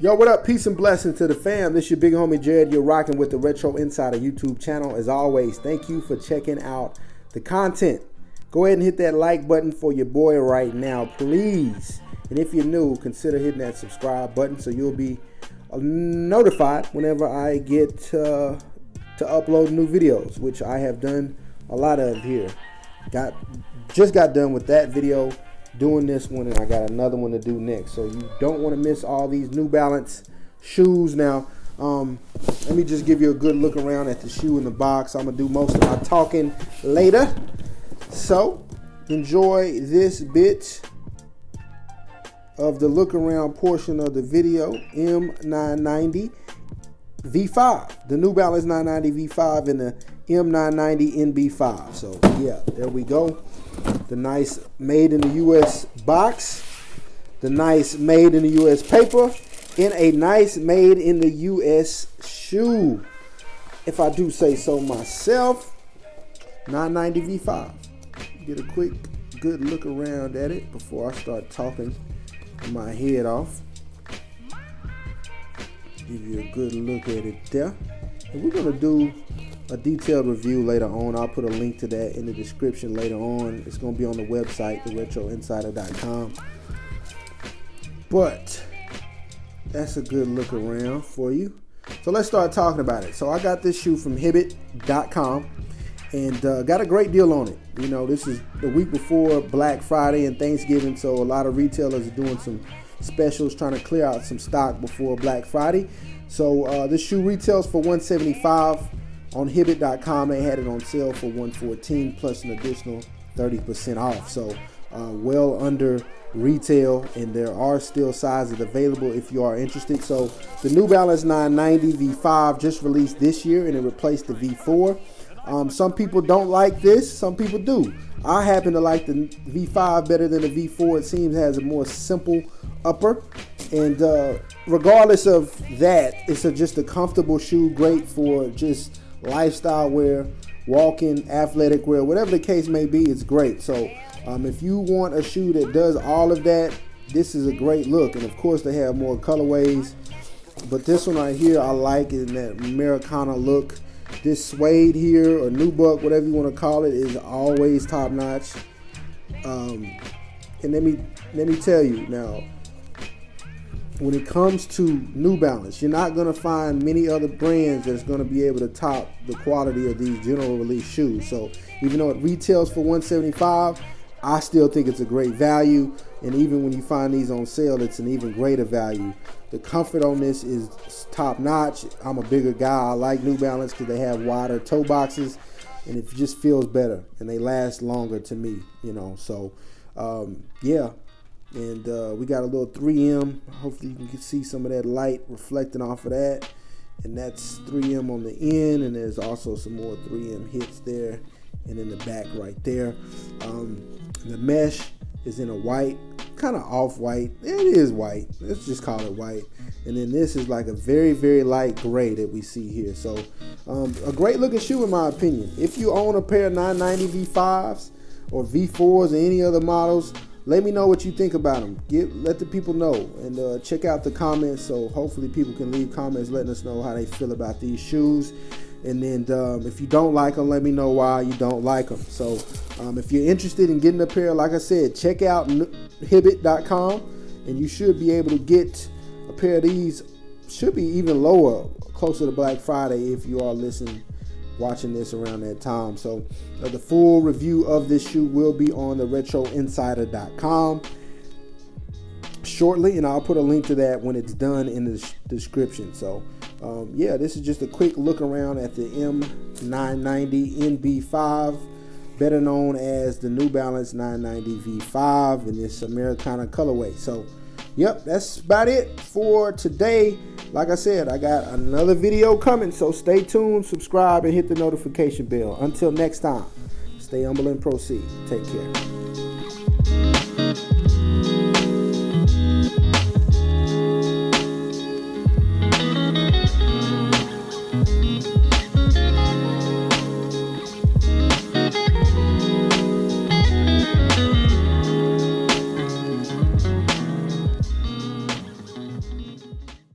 Yo, what up? Peace and blessings to the fam. This your big homie Jared. You're rocking with the Retro Insider YouTube channel. As always, thank you for checking out the content. Go ahead and hit that like button for your boy right now, please. And if you're new, consider hitting that subscribe button so you'll be notified whenever I get to upload new videos, which I have done a lot of here. Just got done with that video, doing this one, and I got another one to do next. So you don't want to miss all these New Balance shoes. Now, let me just give you a good look around at the shoe in the box. I'm gonna do most of my talking later. So enjoy this bit of the look around portion of the video. M990V5, the New Balance 990 V5 and the M990NB5. So yeah, there we go. The nice made in the US box, the nice made in the US paper, and a nice made in the US shoe, if I do say so myself. 990 V5. Get a quick good look around at it before I start talking my head off. Give you a good look at it there. And we're gonna do a detailed review later on. I'll put a link to that in the description later on. It's going to be on the website, theretroinsider.com. But that's a good look around for you. So let's start talking about it. So I got this shoe from Hibbett.com and got a great deal on it. You know, this is the week before Black Friday and Thanksgiving, so a lot of retailers are doing some specials, trying to clear out some stock before Black Friday. So this shoe retails for $175. On Hibbett.com, they had it on sale for $114 plus an additional 30% off. So well under retail, and there are still sizes available if you are interested. So the New Balance 990 V5 just released this year, and it replaced the V4. Some people don't like this, some people do. I happen to like the V5 better than the V4. It seems it has a more simple upper, and regardless of that, it's just a comfortable shoe, great for just lifestyle wear, walking, athletic wear, whatever the case may be. It's great. So if you want a shoe that does all of that, this is a great look. And of course they have more colorways, but this one right here I like in that Americana look. This suede here, or nubuck, whatever you want to call it, is always top notch. And let me tell you now, when it comes to New Balance, you're not going to find many other brands that's going to be able to top the quality of these general release shoes. So even though it retails for $175, I still think it's a great value. And even when you find these on sale, it's an even greater value. The comfort on this is top notch. I'm a bigger guy. I like New Balance because they have wider toe boxes, and it just feels better, and they last longer to me, you know. So yeah. And we got a little 3M. Hopefully you can see some of that light reflecting off of that. And that's 3M on the end. And there's also some more 3M hits there and in the back right there. The mesh is in a white, kind of off-white. It is white. Let's just call it white. And then this is like a very, very light gray that we see here. So a great looking shoe in my opinion. If you own a pair of 990 V5s or V4s or any other models, let me know what you think about them. Let the people know, and check out the comments. So hopefully people can leave comments letting us know how they feel about these shoes. And then if you don't like them, let me know why you don't like them. So if you're interested in getting a pair, like I said, check out Hibbett.com, and you should be able to get a pair of these. Should be even lower, closer to Black Friday if you are watching this around that time. So the full review of this shoe will be on the retroinsider.com shortly, and I'll put a link to that when it's done in the description. So yeah, this is just a quick look around at the M990NB5, better known as the New Balance 990 V5 in this Americana colorway. So yep, that's about it for today. Like I said, I got another video coming, so stay tuned, subscribe, and hit the notification bell. Until next time, stay humble and proceed. Take care.